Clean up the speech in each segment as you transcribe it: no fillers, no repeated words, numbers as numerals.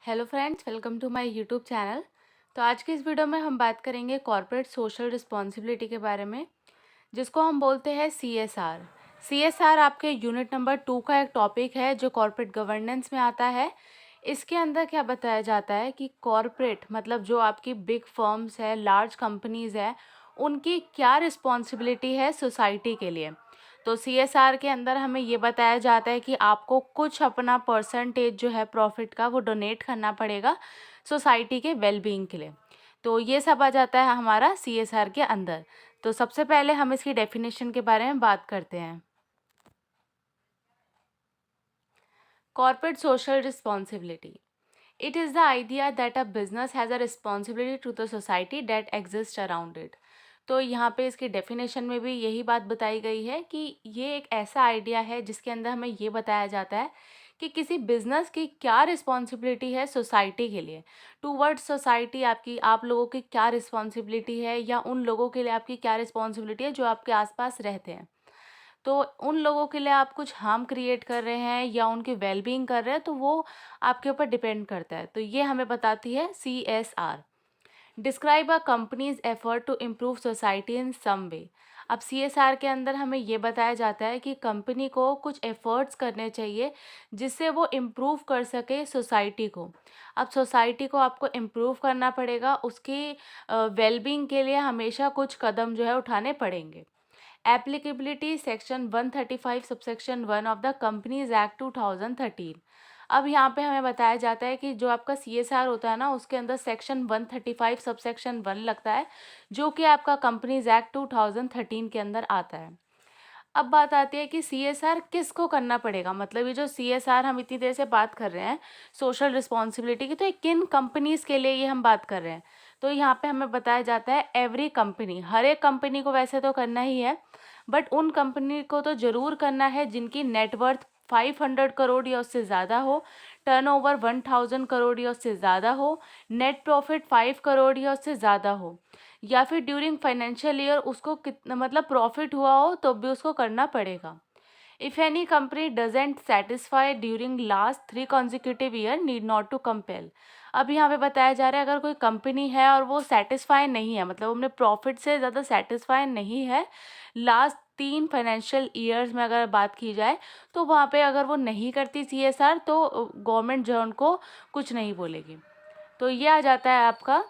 Hello friends, welcome to my YouTube channel. तो आज की इस वीडियो में हम बात करेंगे कॉर्पोरेट सोशल रिस्पॉन्सिबिलिटी के बारे में, जिसको हम बोलते हैं सीएसआर। सीएसआर आपके यूनिट नंबर 2 का एक टॉपिक है जो कॉर्पोरेट गवर्नेंस में आता है। इसके अंदर क्या बताया जाता है कि कॉर्पोरेट मतलब जो आपकी बिग फर्म्स है, लार्ज कंपनीज़ है, उनकी क्या रिस्पॉन्सिबिलिटी है सोसाइटी के लिए। तो सीएसआर के अंदर हमें ये बताया जाता है कि आपको कुछ अपना परसेंटेज जो है प्रॉफिट का वो डोनेट करना पड़ेगा सोसाइटी के वेलबींग के लिए। तो ये सब आ जाता है हमारा सीएसआर के अंदर। तो सबसे पहले हम इसकी डेफिनेशन के बारे में बात करते हैं। Corporate social responsibility, it is the idea that a business has a responsibility to the society that exists around it। तो यहाँ पे इसकी डेफिनेशन में भी यही बात बताई गई है कि ये एक ऐसा आइडिया है जिसके अंदर हमें ये बताया जाता है कि किसी बिजनेस की क्या रिस्पॉन्सिबिलिटी है सोसाइटी के लिए। टूवर्ड्स सोसाइटी आपकी आप लोगों की क्या रिस्पॉन्सिबिलिटी है, या उन लोगों के लिए आपकी क्या रिस्पॉन्सिबिलिटी है जो आपके आसपास रहते हैं। तो उन लोगों के लिए आप कुछ हार्म क्रिएट कर रहे हैं या उनकी वेलबींग कर रहे हैं, तो वो आपके ऊपर डिपेंड करता है। तो ये हमें बताती है CSR. Describe a company's effort to improve society in some way. अब सीएसआर के अंदर हमें ये बताया जाता है कि कंपनी को कुछ एफर्ट्स करने चाहिए जिससे वो इम्प्रूव कर सके सोसाइटी को। अब सोसाइटी को आपको इम्प्रूव करना पड़ेगा, उसकी वेलबींग के लिए हमेशा कुछ कदम जो है उठाने पड़ेंगे। Applicability section 135 subsection 1 of the companies act 2013। अब यहाँ पे हमें बताया जाता है कि जो आपका सीएसआर होता है ना, उसके अंदर सेक्शन 135 सबसेक्शन 1 लगता है, जो कि आपका कंपनीज एक्ट 2013 के अंदर आता है। अब बात आती है कि सीएसआर किसको करना पड़ेगा। मतलब ये जो सीएसआर हम इतनी देर से बात कर रहे हैं सोशल रिस्पॉन्सिबिलिटी की, तो ये किन कंपनीज के लिए ये हम बात कर रहे हैं। तो यहाँ पे हमें बताया जाता है एवरी कंपनी, हर एक कंपनी को वैसे तो करना ही है, बट उन कंपनी को तो ज़रूर करना है जिनकी नेटवर्थ 500 करोड़ या उससे ज़्यादा हो, टर्नओवर 1000 करोड़ या उससे ज़्यादा हो, नेट प्रॉफिट 5 करोड़ या उससे ज़्यादा हो, या फिर ड्यूरिंग फाइनेंशियल ईयर उसको कितना मतलब प्रॉफिट हुआ हो तो भी उसको करना पड़ेगा। If any company doesn't satisfy during last 3 consecutive year need not to compel. अब यहाँ पे बताया जा रहा है अगर कोई कंपनी है और वो सेटिस्फाई नहीं है, मतलब अपने प्रॉफिट से ज़्यादा सेटिस्फाई नहीं है लास्ट 3 फाइनेंशियल ईयर्स में अगर बात की जाए, तो वहाँ पे अगर वो नहीं करती सीएसआर तो गवर्नमेंट जो है उनको कुछ नहीं बोलेगी। तो ये आ जाता है आपका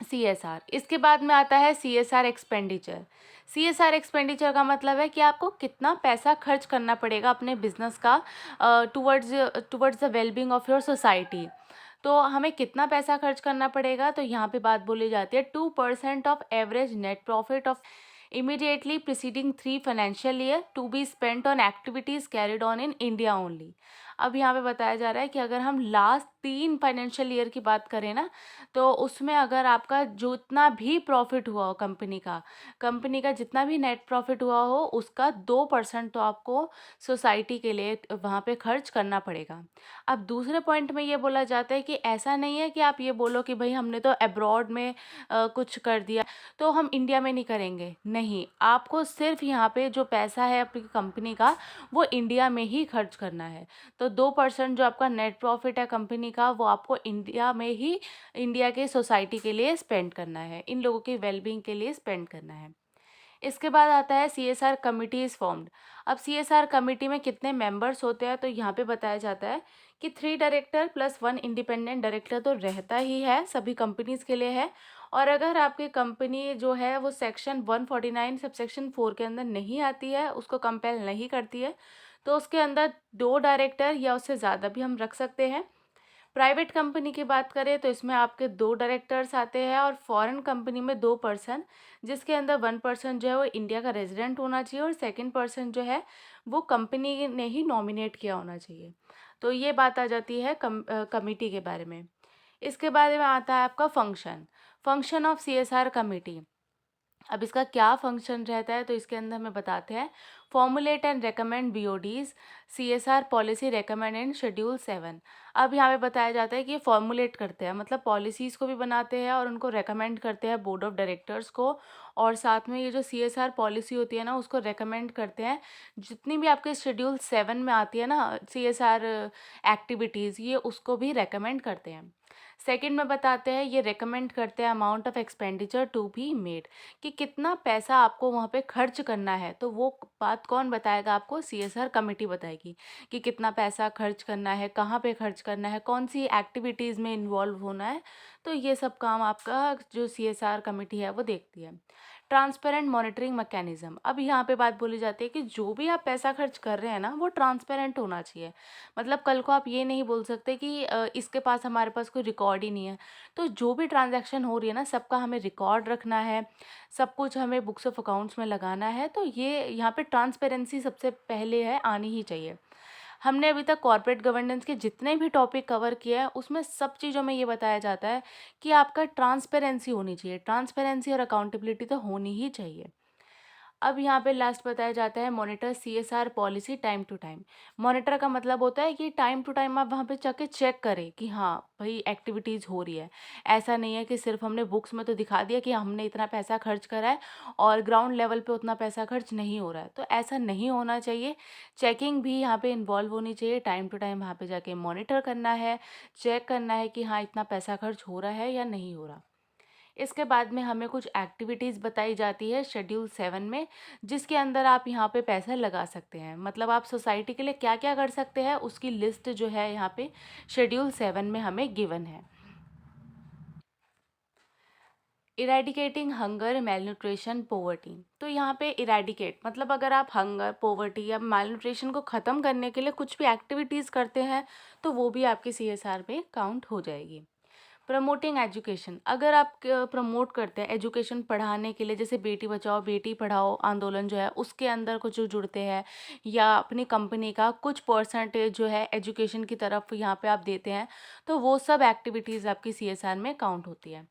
सीएसआर। इसके बाद में आता है सीएसआर एक्सपेंडिचर। सीएसआर एक्सपेंडिचर का मतलब है कि आपको कितना पैसा खर्च करना पड़ेगा अपने बिजनेस का towards the wellbeing of your society. तो हमें कितना पैसा खर्च करना पड़ेगा, तो यहाँ पे बात बोली जाती है 2% of average net profit of immediately preceding 3 financial year to be spent on activities carried on in India only। अब यहाँ पे बताया जा रहा है कि अगर हम लास्ट 3 फाइनेंशियल ईयर की बात करें ना, तो उसमें अगर आपका जितना भी प्रॉफिट हुआ हो कंपनी का जितना भी नेट प्रॉफिट हुआ हो, उसका 2% तो आपको सोसाइटी के लिए वहाँ पे खर्च करना पड़ेगा। अब दूसरे पॉइंट में ये बोला जाता है कि ऐसा नहीं है कि आप ये बोलो कि भाई हमने तो अब्रॉड में कुछ कर दिया तो हम इंडिया में नहीं करेंगे। नहीं, आपको सिर्फ यहाँ पे जो पैसा है आपकी कंपनी का वो इंडिया में ही खर्च करना है। तो 2% जो आपका नेट प्रॉफिट है कंपनी का वो आपको इंडिया में ही इंडिया के सोसाइटी के लिए स्पेंड करना है, इन लोगों की वेलबींग के लिए स्पेंड करना है। इसके बाद आता है सीएसआर कमिटी इज़ फॉर्म्ड। अब सीएसआर कमिटी में कितने मेंबर्स होते हैं, तो यहाँ पे बताया जाता है कि 3 डायरेक्टर प्लस 1 इंडिपेंडेंट डायरेक्टर तो रहता ही है, सभी कंपनीज़ के लिए है। और अगर आपकी कंपनी जो है वो सेक्शन 149 सबसेक्शन 4 के अंदर नहीं आती है, उसको कंपेल नहीं करती है, तो उसके अंदर 2 डायरेक्टर या उससे ज़्यादा भी हम रख सकते हैं। प्राइवेट कंपनी की बात करें तो इसमें आपके 2 डायरेक्टर्स आते हैं, और फॉरेन कंपनी में 2 पर्सन, जिसके अंदर 1 पर्सन जो है वो इंडिया का रेजिडेंट होना चाहिए और सेकंड पर्सन जो है वो कंपनी ने ही नॉमिनेट किया होना चाहिए। तो ये बात आ जाती है कमिटी के बारे में। इसके बारे में आता है आपका फंक्शन ऑफ सीएसआर कमिटी। अब इसका क्या फंक्शन रहता है तो इसके अंदर हमें बताते हैं, formulate and recommend BODs, CSR policy recommend in schedule 7। अब यहाँ पे बताया जाता है कि ये फॉर्मुलेट करते हैं, मतलब पॉलिसीज़ को भी बनाते हैं और उनको रेकमेंड करते हैं बोर्ड ऑफ डायरेक्टर्स को, और साथ में ये जो सीएसआर पॉलिसी होती है ना उसको रेकमेंड करते हैं। जितनी भी आपके शेड्यूल 7 में आती है ना सीएसआर एक्टिविटीज़, ये उसको भी रेकमेंड करते हैं। सेकंड में बताते हैं, ये रेकमेंड करते हैं amount of expenditure to be made, कि कितना पैसा आपको वहाँ पे खर्च करना है। तो वो बात कौन बताएगा आपको? सीएसआर कमेटी बताएगी कि कितना पैसा खर्च करना है, कहाँ पे खर्च करना है, कौन सी एक्टिविटीज़ में इन्वॉल्व होना है। तो ये सब काम आपका जो सीएसआर कमेटी है वो देखती है। ट्रांसपेरेंट मॉनिटरिंग मैकेनिज्म, अब यहाँ पे बात बोली जाती है कि जो भी आप पैसा खर्च कर रहे हैं ना वो ट्रांसपेरेंट होना चाहिए। मतलब कल को आप ये नहीं बोल सकते कि इसके पास, हमारे पास कोई रिकॉर्ड ही नहीं है। तो जो भी ट्रांजैक्शन हो रही है ना सबका हमें रिकॉर्ड रखना है, सब कुछ हमें बुक्स ऑफ अकाउंट्स में लगाना है। तो ये यहाँ पे ट्रांसपेरेंसी सबसे पहले है, आनी ही चाहिए। हमने अभी तक कॉर्पोरेट गवर्नेंस के जितने भी टॉपिक कवर किए हैं उसमें सब चीज़ों में ये बताया जाता है कि आपका ट्रांसपेरेंसी होनी चाहिए, ट्रांसपेरेंसी और अकाउंटेबिलिटी तो होनी ही चाहिए। अब यहाँ पे लास्ट बताया जाता है, monitor CSR policy time to time. Monitor का मतलब होता है कि टाइम टू टाइम आप वहाँ पे जाके चेक करें कि हाँ भाई एक्टिविटीज़ हो रही है। ऐसा नहीं है कि सिर्फ हमने बुक्स में तो दिखा दिया कि हमने इतना पैसा खर्च करा है और ग्राउंड लेवल पे उतना पैसा खर्च नहीं हो रहा है, तो ऐसा नहीं होना चाहिए। चेकिंग भी यहाँ पे इन्वॉल्व होनी चाहिए, टाइम टू टाइम वहाँ पे जाके मॉनिटर करना है, चेक करना है कि हाँ इतना पैसा खर्च हो रहा है या नहीं हो रहा। इसके बाद में हमें कुछ एक्टिविटीज़ बताई जाती है शेड्यूल 7 में, जिसके अंदर आप यहाँ पे पैसा लगा सकते हैं। मतलब आप सोसाइटी के लिए क्या क्या कर सकते हैं उसकी लिस्ट जो है यहाँ पे शेड्यूल 7 में हमें गिवन है। Eradicating hunger, malnutrition, poverty. तो यहाँ पे इरेडिकेट मतलब अगर आप हंगर, पोवर्टी या मेलन्यूट्रिशन को ख़त्म करने के लिए कुछ भी एक्टिविटीज़ करते हैं तो वो भी आपकी सीएसआर में काउंट हो जाएगी। प्रमोटिंग एजुकेशन, अगर आप प्रमोट करते हैं एजुकेशन पढ़ाने के लिए, जैसे बेटी बचाओ बेटी पढ़ाओ आंदोलन जो है उसके अंदर कुछ जो जुड़ते हैं, या अपनी कंपनी का कुछ परसेंटेज जो है एजुकेशन की तरफ यहाँ पे आप देते हैं, तो वो सब एक्टिविटीज़ आपकी सीएसआर में काउंट होती है।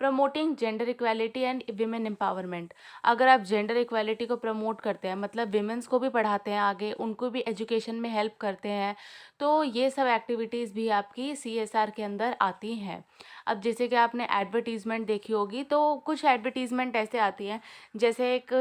Promoting gender equality and women empowerment, अगर आप जेंडर इक्वालिटी को प्रमोट करते हैं, मतलब विमेंस को भी पढ़ाते हैं आगे, उनको भी एजुकेशन में हेल्प करते हैं, तो ये सब एक्टिविटीज़ भी आपकी सीएसआर के अंदर आती हैं। अब जैसे कि आपने एडवर्टीज़मेंट देखी होगी, तो कुछ एडवर्टीज़मेंट ऐसे आती हैं, जैसे एक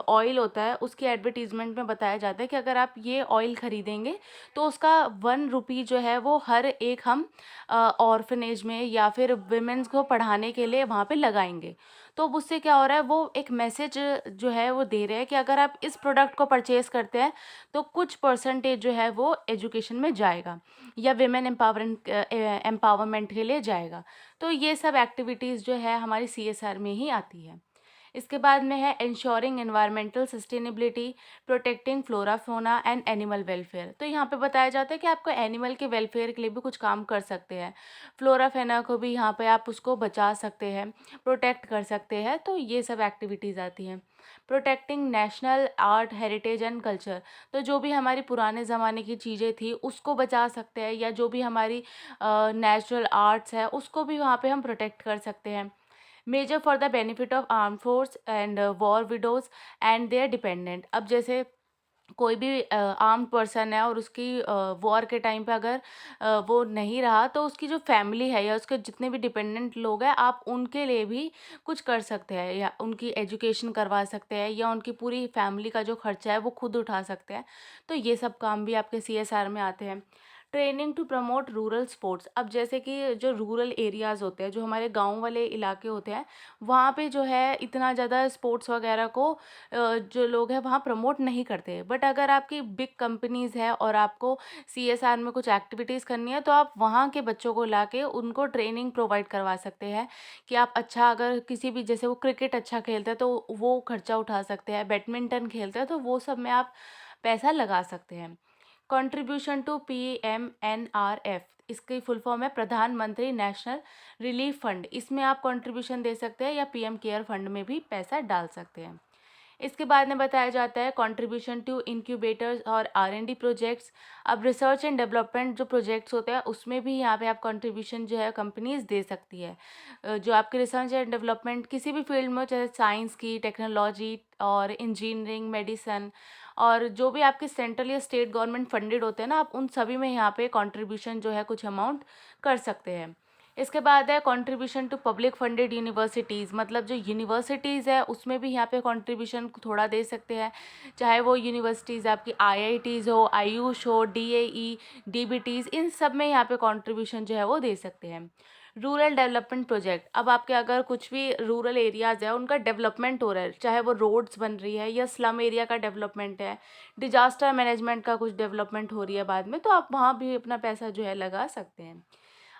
ऑयल होता है, उसकी एडवर्टीज़मेंट में बताया जाता है कि अगर आप ये ऑयल ख़रीदेंगे तो उसका 1 रुपी जो है वो हर एक हम ऑर्फनेज में या फिर विमेंस को पढ़ाने के लिए वहाँ पे लगाएंगे। तो अब उससे क्या हो रहा है, वो एक मैसेज जो है वो दे रहे हैं कि अगर आप इस प्रोडक्ट को परचेज़ करते हैं तो कुछ परसेंटेज जो है वो एजुकेशन में जाएगा या विमेन एम्पावरमेंट के लिए जाएगा। तो ये सब एक्टिविटीज़ जो है हमारी सीएसआर में ही आती है। इसके बाद में है ensuring environmental sustainability, protecting flora fauna and animal welfare. तो यहाँ पे बताया जाता है कि आपको एनिमल के वेलफेयर के लिए भी कुछ काम कर सकते हैं, फ्लोरा फेना को भी यहाँ पे आप उसको बचा सकते हैं, प्रोटेक्ट कर सकते हैं। तो ये सब एक्टिविटीज़ आती हैं। Protecting national art heritage and culture, तो जो भी हमारी पुराने ज़माने की चीज़ें थी उसको बचा सकते हैं, या जो भी हमारी नेचुरल आर्ट्स है उसको भी वहाँ पे हम प्रोटेक्ट कर सकते हैं। Measure for the benefit of arm force and war widows and their dependent. अब जैसे कोई भी आर्म्ड पर्सन है और उसकी वॉर के टाइम पे अगर वो नहीं रहा, तो उसकी जो फैमिली है या उसके जितने भी डिपेंडेंट लोग हैं, आप उनके लिए भी कुछ कर सकते हैं, या उनकी एजुकेशन करवा सकते हैं, या उनकी पूरी फैमिली का जो खर्चा है वो खुद उठा सकते हैं। तो ये सब काम भी आपके सीएसआर में आते हैं। Training to promote rural sports, अब जैसे कि जो रूरल एरियाज़ होते हैं, जो हमारे गांव वाले इलाके होते हैं, वहाँ पे जो है इतना ज़्यादा स्पोर्ट्स वगैरह को जो लोग हैं वहाँ प्रमोट नहीं करते। बट अगर आपकी बिग कंपनीज़ है और आपको सीएसआर में कुछ एक्टिविटीज़ करनी है, तो आप वहाँ के बच्चों को लाके उनको ट्रेनिंग प्रोवाइड करवा सकते हैं कि आप अच्छा, अगर किसी भी, जैसे वो क्रिकेट अच्छा खेलते हैं तो वो खर्चा उठा सकते हैं, बैडमिंटन खेलते हैं तो वो सब में आप पैसा लगा सकते हैं। कंट्रीब्यूशन टू PMNRF, इसकी फुल फॉर्म है प्रधानमंत्री नेशनल रिलीफ फंड, इसमें आप कंट्रीब्यूशन दे सकते हैं या पीएम केयर फंड में भी पैसा डाल सकते हैं। इसके बाद में बताया जाता है कंट्रीब्यूशन टू इंक्यूबेटर्स और R&D प्रोजेक्ट्स। अब रिसर्च एंड डेवलपमेंट जो प्रोजेक्ट्स होते हैं उसमें भी यहाँ पे आप कंट्रीब्यूशन जो है कंपनीज दे सकती है। जो आपके रिसर्च एंड डेवलपमेंट किसी भी फील्ड में हो, चाहे साइंस की, टेक्नोलॉजी और इंजीनियरिंग, मेडिसन, और जो भी आपके सेंट्रल या स्टेट गवर्नमेंट फंडेड होते हैं ना, आप उन सभी में यहाँ पे कंट्रीब्यूशन जो है कुछ अमाउंट कर सकते हैं। इसके बाद है contribution to public funded universities, मतलब जो यूनिवर्सिटीज़ है उसमें भी यहाँ पे कंट्रीब्यूशन थोड़ा दे सकते हैं। चाहे वो यूनिवर्सिटीज़ आपकी IITs हो, आयुष हो, DAE, DBTs, इन सब में यहाँ पे कंट्रीब्यूशन जो है वो दे सकते हैं। रूरल डेवलपमेंट प्रोजेक्ट, अब आपके अगर कुछ भी रूरल एरियाज़ है उनका डेवलपमेंट हो रहा है, चाहे वो रोड्स बन रही है या स्लम एरिया का डेवलपमेंट है, डिजास्टर मैनेजमेंट का कुछ डेवलपमेंट हो रही है बाद में, तो आप वहाँ भी अपना पैसा जो है लगा सकते हैं।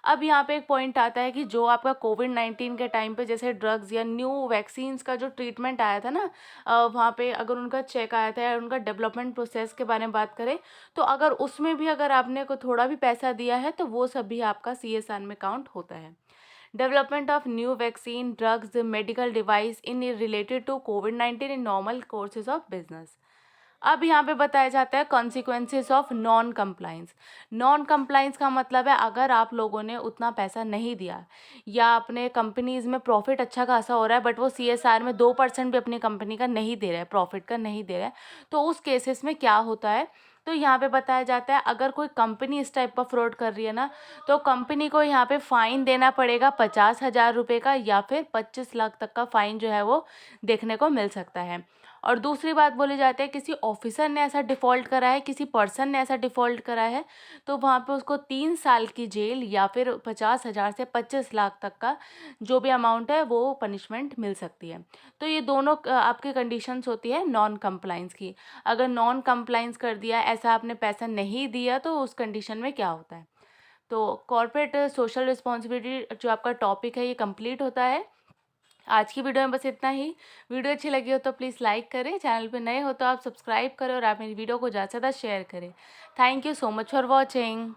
अब यहाँ पे एक पॉइंट आता है कि जो आपका कोविड-19 के टाइम पे जैसे ड्रग्स या न्यू वैक्सीन्स का जो ट्रीटमेंट आया था ना, वहाँ पे अगर उनका चेक आया था या उनका डेवलपमेंट प्रोसेस के बारे में बात करें, तो अगर उसमें भी अगर आपने को थोड़ा भी पैसा दिया है तो वो सब भी आपका CSR में काउंट होता है। Development of new vaccine, drugs, medical device in related to कोविड-19 in normal courses of business. अब यहाँ पे बताया जाता है consequences of non compliance. Non compliance का मतलब है अगर आप लोगों ने उतना पैसा नहीं दिया या अपने कंपनीज में प्रॉफिट अच्छा खासा हो रहा है बट वो CSR में 2% भी अपनी कंपनी का नहीं दे रहा है, प्रॉफिट का नहीं दे रहा है, तो उस केसेस में क्या होता है, तो यहाँ पे बताया जाता है अगर कोई कंपनी इस टाइप का फ्रॉड कर रही है ना, तो कंपनी को यहाँ पे फाइन देना पड़ेगा 50,000 रुपये का, या फिर 25 लाख तक का फाइन जो है वो देखने को मिल सकता है। और दूसरी बात बोली जाती है किसी ऑफिसर ने ऐसा डिफ़ॉल्ट करा है, किसी पर्सन ने ऐसा डिफ़ॉल्ट करा है, तो वहाँ पे उसको 3 साल की जेल या फिर 50,000 से 25 लाख तक का जो भी अमाउंट है वो पनिशमेंट मिल सकती है। तो ये दोनों आपकी कंडीशंस होती है नॉन कंप्लाइंस की। अगर नॉन कंप्लाइंस कर दिया, ऐसा आपने पैसा नहीं दिया, तो उस कंडीशन में क्या होता है। तो कॉर्पोरेट सोशल रिस्पॉन्सिबिलिटी जो आपका टॉपिक है ये कंप्लीट होता है। आज की वीडियो में बस इतना ही। वीडियो अच्छी लगी हो तो प्लीज़ लाइक करें, चैनल पे नए हो तो आप सब्सक्राइब करें और आप मेरी वीडियो को ज़्यादा से ज़्यादा शेयर करें। Thank you so much for watching.